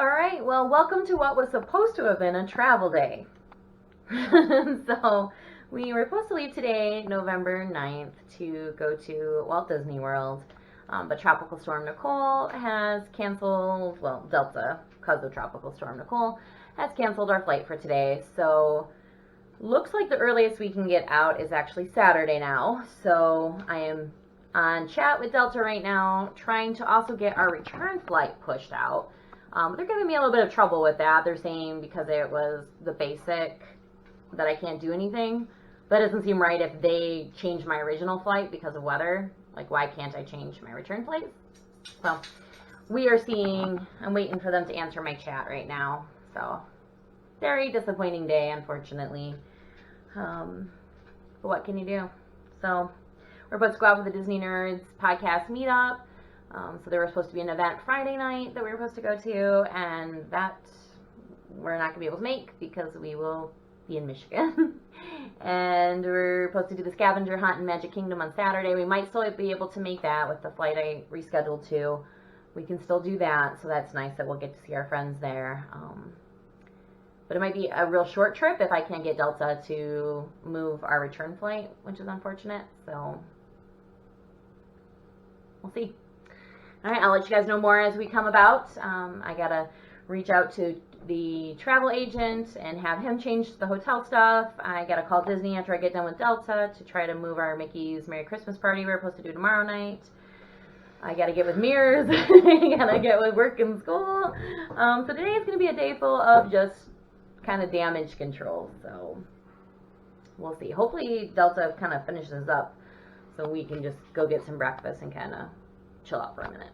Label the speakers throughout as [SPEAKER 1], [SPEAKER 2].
[SPEAKER 1] All right, well, welcome to what was supposed to have been a travel day. So, we were supposed to leave today, November 9th, to go to Walt Disney World. But Tropical Storm Nicole has canceled, well, Delta, because of Tropical Storm Nicole, has canceled our flight for today. So, looks like the earliest we can get out is actually Saturday now. So, I am on chat with Delta right now, trying to also get our return flight pushed out. They're giving me a little bit of trouble with that. They're saying because it was the basic that I can't do anything. That doesn't seem right if they change my original flight because of weather. Like, why can't I change my return flight? So, we are seeing, I'm waiting for them to answer my chat right now. So, very disappointing day, unfortunately. But what can you do? So, we're supposed to go out with the Disney Nerds podcast meetup. So there was supposed to be an event Friday night that we were supposed to go to, and that we're not going to be able to make because we will be in Michigan. And we're supposed to do the scavenger hunt in Magic Kingdom on Saturday. We might still be able to make that with the flight I rescheduled to. We can still do that, so that's nice that we'll get to see our friends there. But it might be a real short trip if I can't get Delta to move our return flight, which is unfortunate. So we'll see. All right, I'll let you guys know more as we come about. I got to reach out to the travel agent and have him change the hotel stuff. I got to call Disney after I get done with Delta to try to move our Mickey's Merry Christmas party we're supposed to do tomorrow night. I got to get with mirrors. I got to get with work and school. So today is going to be a day full of just kind of damage control. So we'll see. Hopefully Delta kind of finishes up so we can just go get some breakfast and kind of chill out for a minute.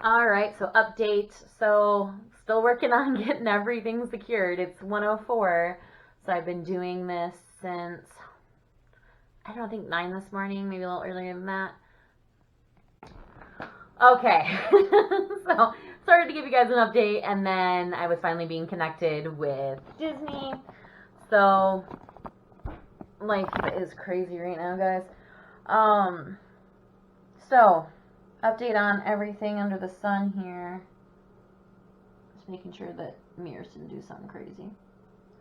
[SPEAKER 1] All right, so update. So still working on getting everything secured. It's 1:04, so I've been doing this since, I don't think 9 this morning, maybe a little earlier than that. Okay, so started to give you guys an update, and then I was finally being connected with Disney. So life is crazy right now, guys. So, update on everything under the sun here. Just making sure that mirrors didn't do something crazy.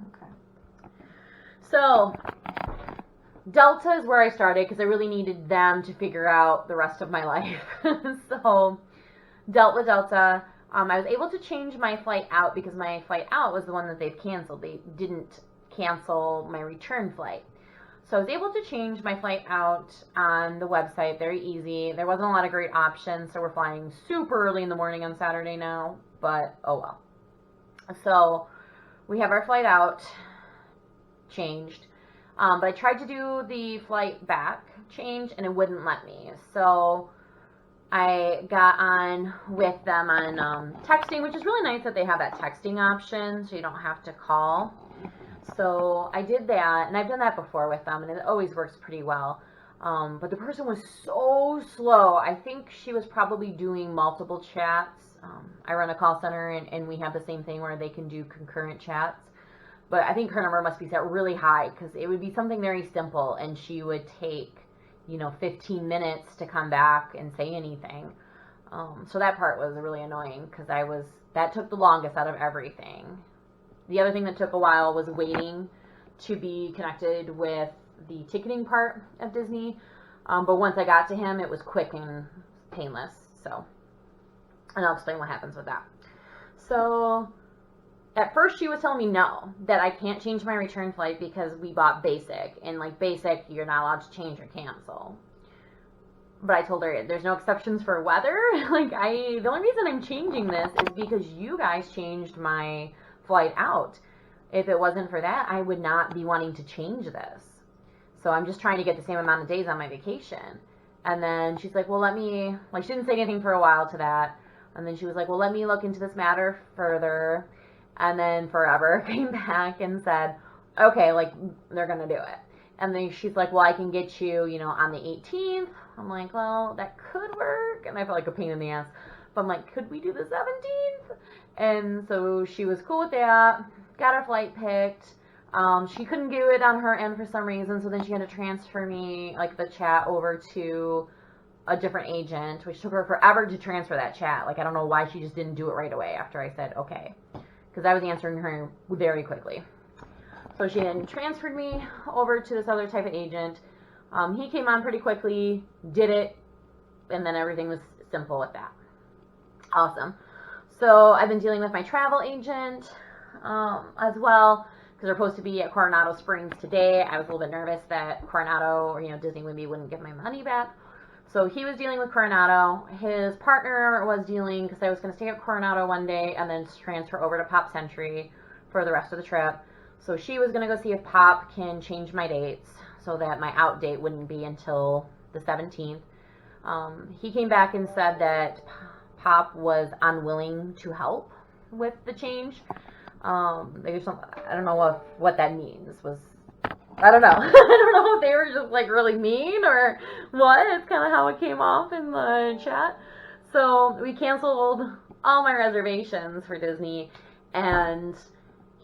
[SPEAKER 1] Okay. So, Delta is where I started because I really needed them to figure out the rest of my life. So, dealt with Delta. I was able to change my flight out because my flight out was the one that they've canceled. They didn't cancel my return flight. So I was able to change my flight out on the website, very easy. There wasn't a lot of great options, so we're flying super early in the morning on Saturday now, but oh well. So we have our flight out changed, but I tried to do the flight back change, and it wouldn't let me. So I got on with them on texting, which is really nice that they have that texting option, so you don't have to call. So I did that, and I've done that before with them, and it always works pretty well. But the person was so slow. I think she was probably doing multiple chats. I run a call center, and we have the same thing where they can do concurrent chats. But I think her number must be set really high, because it would be something very simple, and she would take, 15 minutes to come back and say anything. So that part was really annoying, because that took the longest out of everything. The other thing that took a while was waiting to be connected with the ticketing part of Disney. But once I got to him, it was quick and painless. So, and I'll explain what happens with that. So, at first she was telling me no, that I can't change my return flight because we bought basic. And like basic, you're not allowed to change or cancel. But I told her there's no exceptions for weather. The only reason I'm changing this is because you guys changed my flight out. If it wasn't for that, I would not be wanting to change this. So I'm just trying to get the same amount of days on my vacation. And then she's like, well, she didn't say anything for a while to that. And then she was like, well, let me look into this matter further. And then forever came back and said, okay, they're going to do it. And then she's like, well, I can get you, on the 18th. I'm like, well, that could work. And I felt like a pain in the ass. But I'm like, could we do the 17th? And so she was cool with that, got her flight picked. She couldn't do it on her end for some reason, so then she had to transfer me, the chat over to a different agent, which took her forever to transfer that chat. Like, I don't know why she just didn't do it right away after I said okay, because I was answering her very quickly. So she then transferred me over to this other type of agent. He came on pretty quickly, did it, and then everything was simple with that. Awesome. So I've been dealing with my travel agent as well, because they're supposed to be at Coronado Springs today. I was a little bit nervous that Coronado or Disney wouldn't give my money back. So he was dealing with Coronado. His partner was dealing, because I was going to stay at Coronado one day and then transfer over to Pop Century for the rest of the trip. So she was going to go see if Pop can change my dates so that my out date wouldn't be until the 17th. He came back and said that Pop was unwilling to help with the change. Maybe I don't know what that means. I don't know. I don't know if they were just like really mean or what. It's kind of how it came off in the chat. So we canceled all my reservations for Disney, and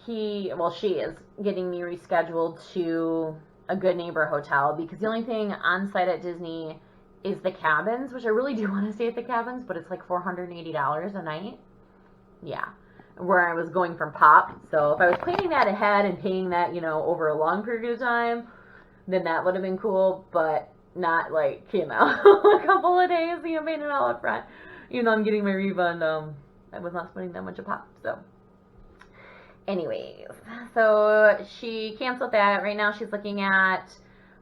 [SPEAKER 1] she is getting me rescheduled to a Good Neighbor hotel, because the only thing on site at Disney is the cabins, which I really do want to stay at the cabins, but it's like $480 a night. Yeah. Where I was going from Pop. So if I was planning that ahead and paying that, over a long period of time, then that would have been cool, but not like, a couple of days, paying it all up front. I'm getting my refund. I was not spending that much of Pop, so. Anyways, so she canceled that. Right now she's looking at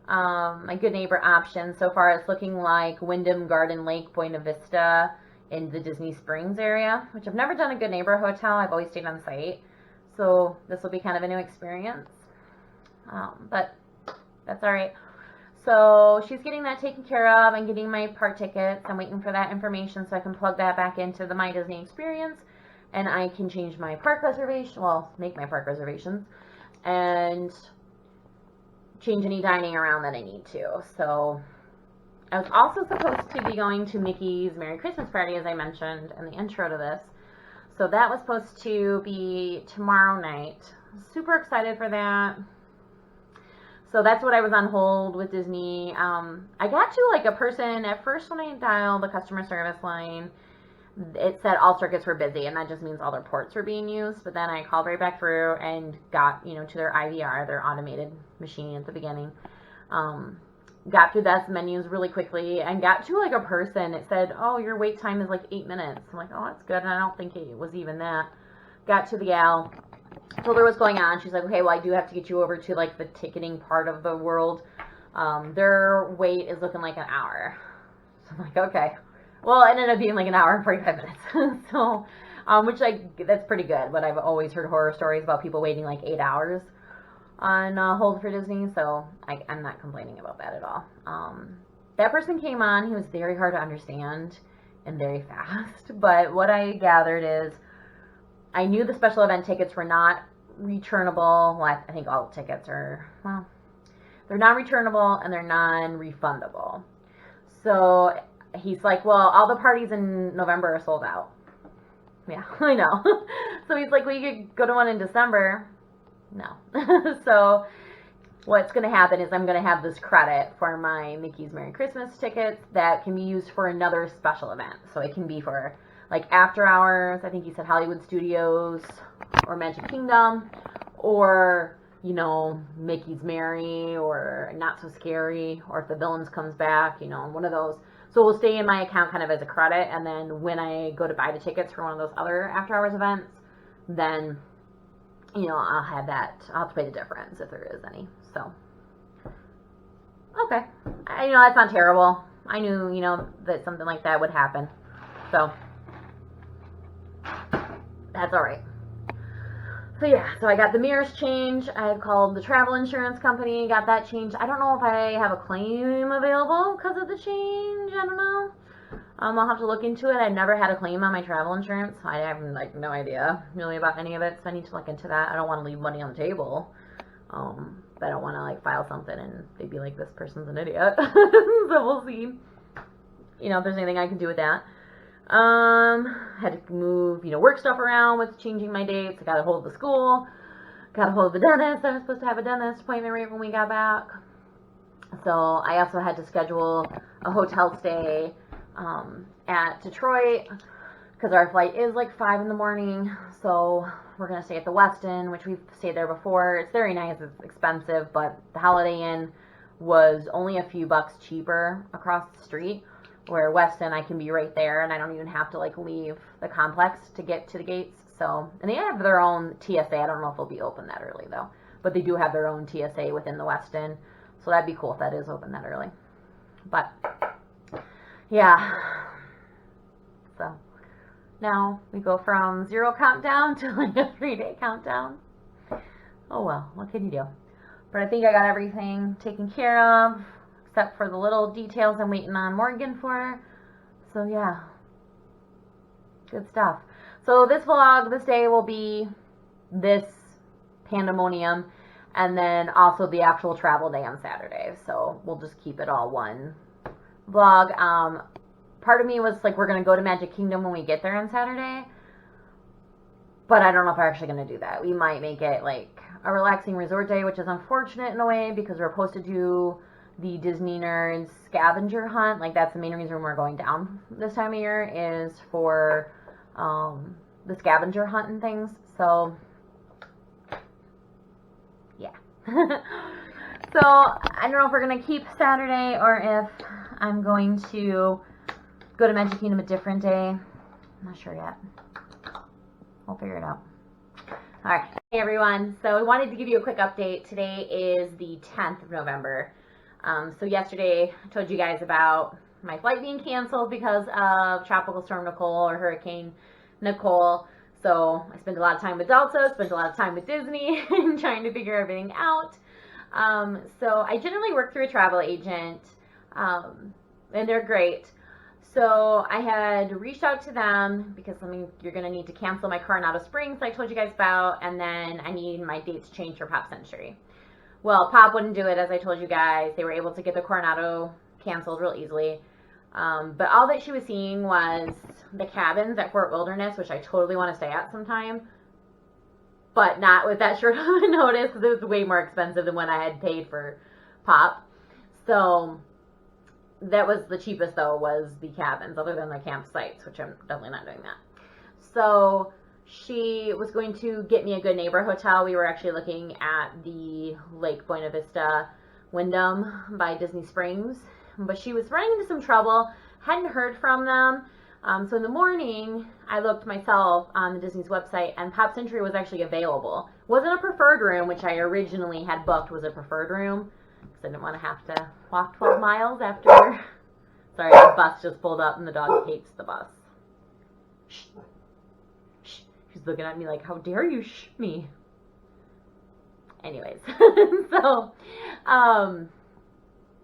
[SPEAKER 1] my Good Neighbor options. So far it's looking like Wyndham Garden Lake Buena Vista in the Disney Springs area, which I've never done a Good Neighbor hotel. I've always stayed on site. So this will be kind of a new experience. But that's all right. So she's getting that taken care of and getting my park tickets. I'm waiting for that information so I can plug that back into the My Disney Experience, and I can change my park reservation, make my park reservations, and change any dining around that I need to. So I was also supposed to be going to Mickey's Merry Christmas Party, as I mentioned in the intro to this. So that was supposed to be tomorrow night. Super excited for that. So that's what I was on hold with Disney. I got to a person at first when I dialed the customer service line. It said all circuits were busy, and that just means all their ports were being used. But then I called right back through and got, to their IVR, their automated machine at the beginning. Got through those menus really quickly and got to a person. It said, oh, your wait time is 8 minutes. I'm like, oh, that's good. And I don't think it was even that. Got to the gal, told her what's going on. She's like, okay, well, I do have to get you over to the ticketing part of the world. Their wait is looking like an hour. So I'm like, okay. Well, it ended up being an hour and 45 minutes. So, that's pretty good. But I've always heard horror stories about people waiting 8 hours on hold for Disney. So I'm not complaining about that at all. That person came on. He was very hard to understand and very fast. But what I gathered is I knew the special event tickets were not returnable. Well, I think all tickets are, they're non-returnable and they're non-refundable. So he's like, well, all the parties in November are sold out. Yeah, I know. So he's like, well, you could go to one in December. No. So what's going to happen is I'm going to have this credit for my Mickey's Merry Christmas tickets that can be used for another special event. So it can be for after hours. I think he said Hollywood Studios or Magic Kingdom, or Mickey's Merry or Not So Scary, or if the Villains comes back, one of those. So we'll stay in my account kind of as a credit, and then when I go to buy the tickets for one of those other after hours events, then I'll have that. I'll have to pay the difference if there is any. So okay, that's not terrible. I knew that something like that would happen, so that's all right. So yeah, so I got the mirrors changed. I had called the travel insurance company, got that changed. I don't know if I have a claim available because of the change. I don't know. I'll have to look into it. I've never had a claim on my travel insurance. I have no idea really about any of it, so I need to look into that. I don't want to leave money on the table. But I don't want to file something and they'd be like, this person's an idiot. So we'll see. If there's anything I can do with that. Had to move, work stuff around with changing my dates. I got a hold of the school. Got a hold of the dentist. I was supposed to have a dentist appointment right when we got back. So I also had to schedule a hotel stay at Detroit because our flight is like 5 in the morning. So we're going to stay at the Westin, which we've stayed there before. It's very nice. It's expensive, but the Holiday Inn was only a few bucks cheaper across the street, where Westin I can be right there and I don't even have to like leave the complex to get to the gates. So, and they have their own TSA. I don't know if they'll be open that early though, but they do have their own TSA within the Westin. So that'd be cool if that is open that early. But yeah, so now we go from 0 countdown to like a 3-day countdown. Oh well, what can you do? But I think I got everything taken care of, except for the little details I'm waiting on Morgan for. So yeah, good stuff. So this vlog, this day will be this pandemonium, and then also the actual travel day on Saturday. So we'll just keep it all one vlog. Part of me was like, we're going to go to Magic Kingdom when we get there on Saturday. But I don't know if we're actually going to do that. We might make it like a relaxing resort day, which is unfortunate in a way because we're supposed to do the Disney Nerds scavenger hunt. Like that's the main reason we're going down this time of year, is for the scavenger hunt and things. So yeah. So I don't know if we're going to keep Saturday or if I'm going to go to Magic Kingdom a different day. I'm not sure yet. We'll figure it out. Alright, hey everyone. So we wanted to give you a quick update. Today is the 10th of November. So yesterday I told you guys about my flight being canceled because of Tropical Storm Nicole or Hurricane Nicole. So I spent a lot of time with Delta, spent a lot of time with Disney and trying to figure everything out. So I generally work through a travel agent, and they're great. So I had reached out to them because you're going to need to cancel my Coronado Springs I told you guys about, and then I need my dates changed for Pop Century. Well, Pop wouldn't do it, as I told you guys. They were able to get the Coronado canceled real easily. But all that she was seeing was the cabins at Fort Wilderness, which I totally want to stay at sometime. But not with that short of a notice, because it was way more expensive than what I had paid for Pop. So that was the cheapest, though, was the cabins, other than the campsites, which I'm definitely not doing that. So she was going to get me a Good Neighbor hotel. We were actually looking at the Lake Buena Vista Wyndham by Disney Springs, but she was running into some trouble, hadn't heard from them. So in the morning, I looked myself on the Disney's website, and Pop Century was actually available. Wasn't a preferred room, which I originally had booked was a preferred room, because I didn't want to have to walk 12 miles after. Sorry, the bus just pulled up, and the dog hates the bus. Shh. Shh. She's looking at me like, how dare you shh me? Anyways, so,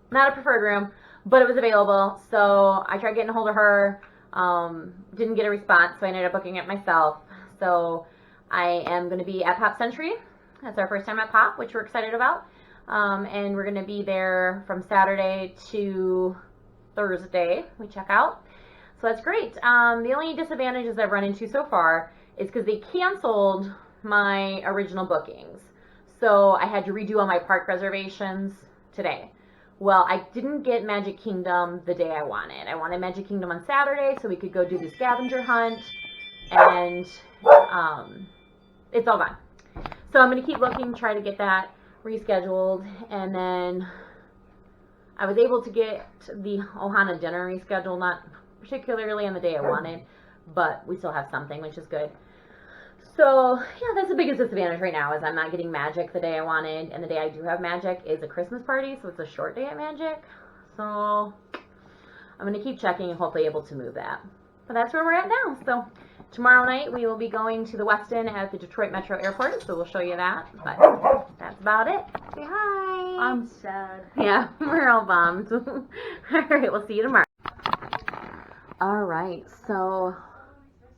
[SPEAKER 1] not a preferred room, but it was available, so I tried getting a hold of her. Didn't get a response, so I ended up booking it myself. So I am going to be at Pop Century. That's our first time at Pop, which we're excited about. And we're going to be there from Saturday to Thursday. We check out. So that's great. The only disadvantages I've run into so far is because they canceled my original bookings. So I had to redo all my park reservations today. Well, I didn't get Magic Kingdom the day I wanted. I wanted Magic Kingdom on Saturday so we could go do the scavenger hunt, and it's all gone. So I'm going to keep looking, try to get that rescheduled, and then I was able to get the Ohana dinner rescheduled, not particularly on the day I wanted, but we still have something, which is good. So, yeah, that's the biggest disadvantage right now is I'm not getting Magic the day I wanted, and the day I do have Magic is a Christmas party, so it's a short day at Magic. So, I'm going to keep checking and hopefully able to move that. But that's where we're at now. So, tomorrow night we will be going to the Westin at the Detroit Metro Airport, so we'll show you that. But that's about it. Say hi.
[SPEAKER 2] I'm sad.
[SPEAKER 1] Yeah, we're all bummed. All right, we'll see you tomorrow. All right, so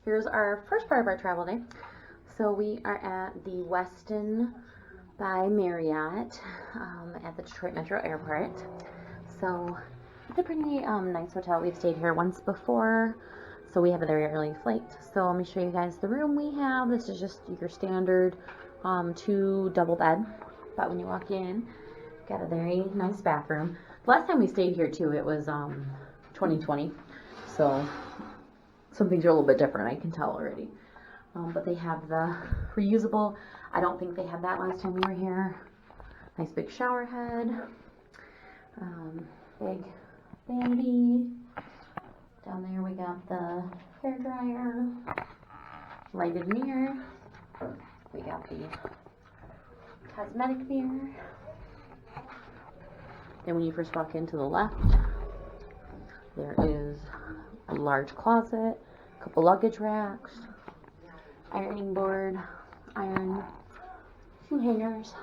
[SPEAKER 1] here's our first part of our travel day. So we are at the Westin by Marriott at the Detroit Metro Airport. So it's a pretty nice hotel. We've stayed here once before, so we have a very early flight. So let me show you guys the room we have. This is just your standard 2 double bed. But when you walk in,
[SPEAKER 2] Got a very nice bathroom. Last time we stayed here too, it was 2020, so some things are a little bit different, I can tell already. But they have the reusable. I don't think they had that last time we were here. Nice big shower head. Big vanity. Down there we got the hair dryer. Lighted mirror. We got the cosmetic mirror. Then when you first walk into the left, there is a large closet, a couple luggage racks, ironing board, iron, some hangers.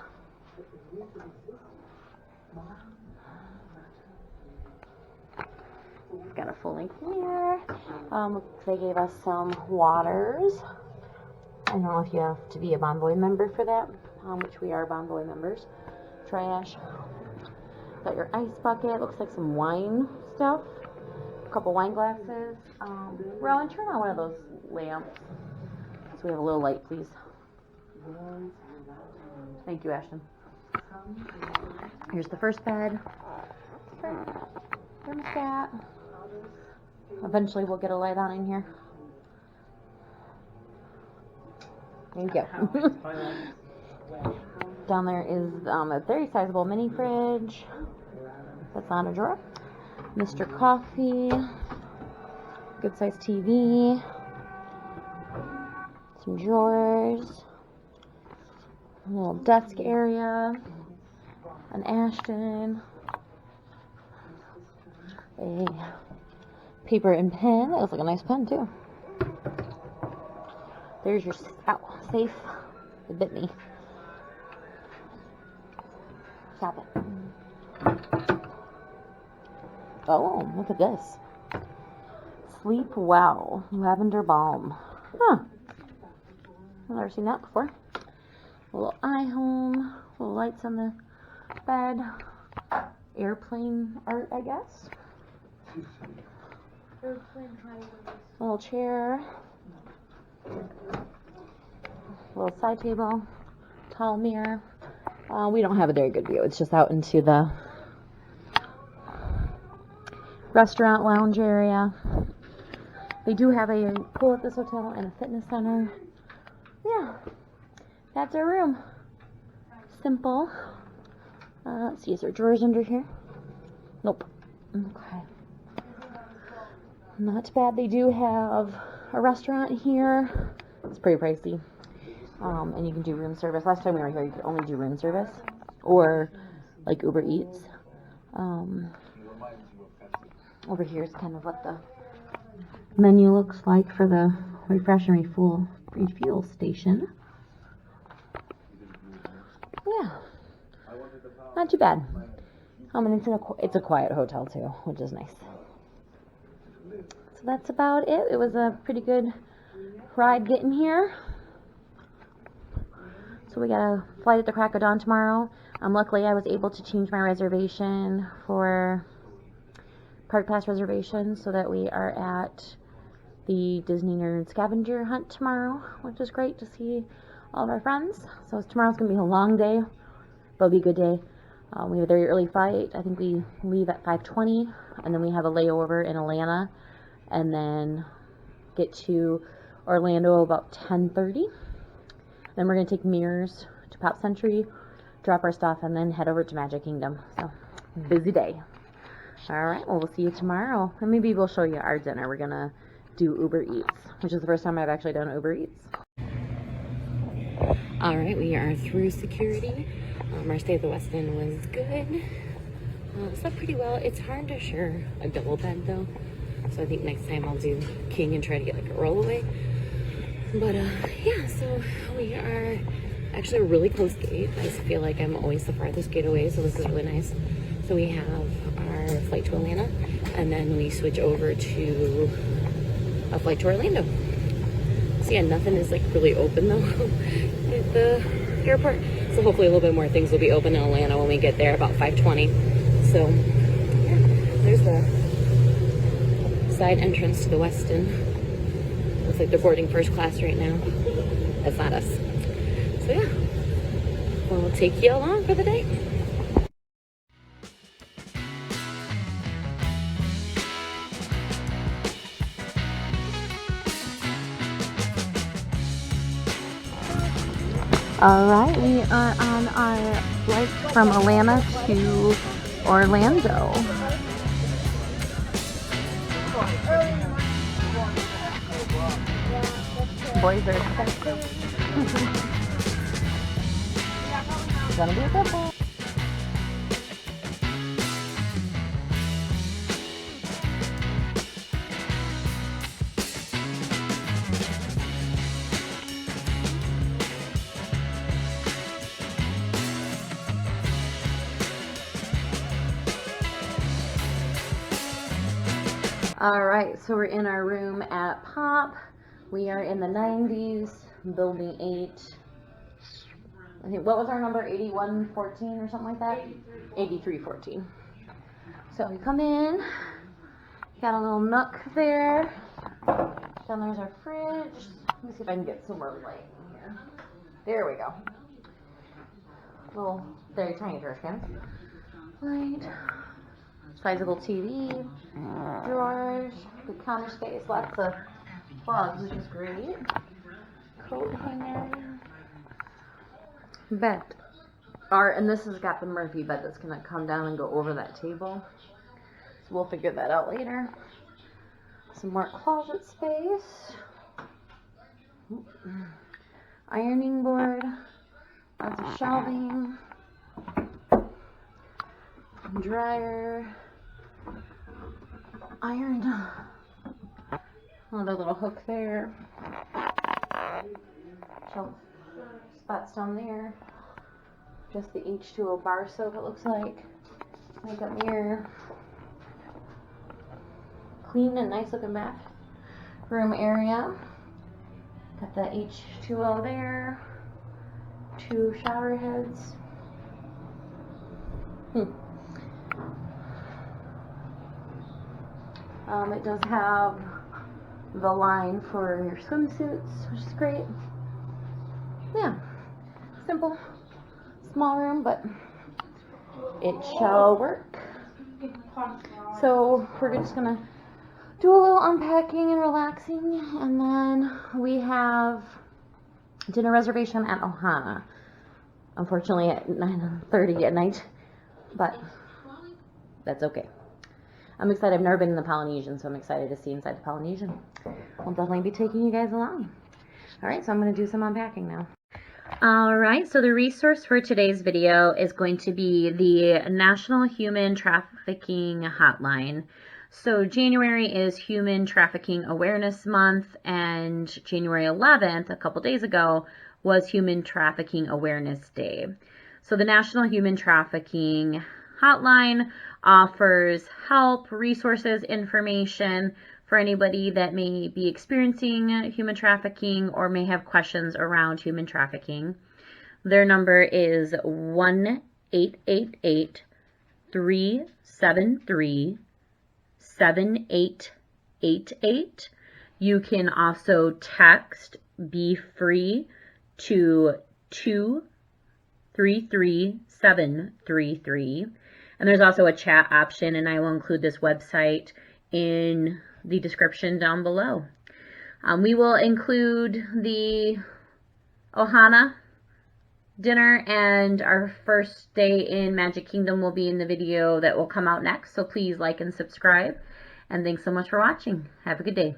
[SPEAKER 2] Got a full-length mirror. They gave us some waters. I don't know if you have to be a Bonvoy member for that, which we are Bonvoy members. Trash. Got your ice bucket. Looks like some wine stuff. A couple wine glasses. Rowan, turn on one of those lamps. So we have a little light, please. Thank you, Ashton. Here's the first bed. Thermostat. Eventually we'll get a light on in here. Thank you. Down there is a very sizable mini fridge. That's on a drawer. Mr. Coffee. Good sized TV. Some drawers. A little desk area. An Ashton. A paper and pen. That looks like a nice pen too. There's your safe. It bit me. Stop it. Oh, look at this. Sleep Well Lavender Balm. Huh. I've never seen that before. A little iHome. Little lights on the bed. Airplane art, I guess. Little chair. Little side table. Tall mirror. We don't have a very good view. It's just out into the restaurant lounge area. They do have a pool at this hotel and a fitness center. Yeah, that's our room. Simple. Let's see, is there drawers under here? Nope. Okay. Not bad. They do have a restaurant here. It's pretty pricey. And you can do room service. Last time we were here, you could only do room service or like Uber Eats. Over here is kind of what the menu looks like for the refresh and refuel station. Yeah, not too bad. And it's a quiet hotel too, which is nice. So that's about it. It was a pretty good ride getting here. So we got a flight at the crack of dawn tomorrow. Luckily, I was able to change my reservation for Park Pass reservation so that we are at the Disney Nerd Scavenger Hunt tomorrow, which is great to see all of our friends. So tomorrow's going to be a long day, but it'll be a good day. We have a very early flight. I think we leave at 5:20, and then we have a layover in Atlanta, and then get to Orlando about 10:30. Then we're going to take mirrors to Pop Century, drop our stuff, and then head over to Magic Kingdom. So, busy day. Alright, well, we'll see you tomorrow. And maybe we'll show you our dinner. We're going to do Uber Eats, which is the first time I've actually done Uber Eats. Alright, we are through security. Our stay at the Westin was good. Slept pretty well. It's hard to share a double bed, though. So I think next time I'll do king and try to get like a rollaway. But yeah, so we are actually a really close gate. I feel like I'm always the farthest gate away, so this is really nice. So we have our flight to Atlanta, and then we switch over to a flight to Orlando. So yeah, nothing is like really open though at the airport. So hopefully a little bit more things will be open in Atlanta when we get there about 5:20. So yeah, there's the side entrance to the Westin. Looks like they're boarding first class right now. That's not us. So yeah, we'll take you along for the day.
[SPEAKER 1] Alright, we are on our flight from Atlanta to Orlando. Boys are excited. It's gonna be a good one. Alright, so we're in our room at Pop. We are in the 90s, building 8. I think, what was our number? 8114 or something like that? 8314. So we come in, got a little nook there. Down there's our fridge. Let me see if I can get some more light in here. There we go. Little, very tiny trash can. Light. Sizable TV, drawers, good counter space, lots of plugs, which is great. Coat hanger, bed. And this has got the Murphy bed that's gonna come down and go over that table. So we'll figure that out later. Some more closet space. Ironing board, lots of shelving, dryer. Iron. Another little hook there. Shelf spots down there. Just the H2O bar soap, it looks like. Makeup mirror. Clean and nice looking bathroom area. Got the H2O there. 2 shower heads. It does have the line for your swimsuits, which is great. Yeah, simple, small room, but it shall work. So we're just gonna do a little unpacking and relaxing, and then we have dinner reservation at Ohana. Unfortunately at 9:30 at night, but that's okay. I'm excited. I've never been in the Polynesian, so I'm excited to see inside the Polynesian. I'll definitely be taking you guys along. All right, so I'm going to do some unpacking now. All right, so the resource for today's video is going to be the National Human Trafficking Hotline. So January is Human Trafficking Awareness Month, and January 11th, a couple days ago, was Human Trafficking Awareness Day. So the National Human Trafficking Hotline offers help, resources, information for anybody that may be experiencing human trafficking or may have questions around human trafficking. Their number is 1-888-373-7888. You can also text Be Free to 233-733. And there's also a chat option, and I will include this website in the description down below. We will include the Ohana dinner, and our first day in Magic Kingdom will be in the video that will come out next. So please like and subscribe. And thanks so much for watching. Have a good day.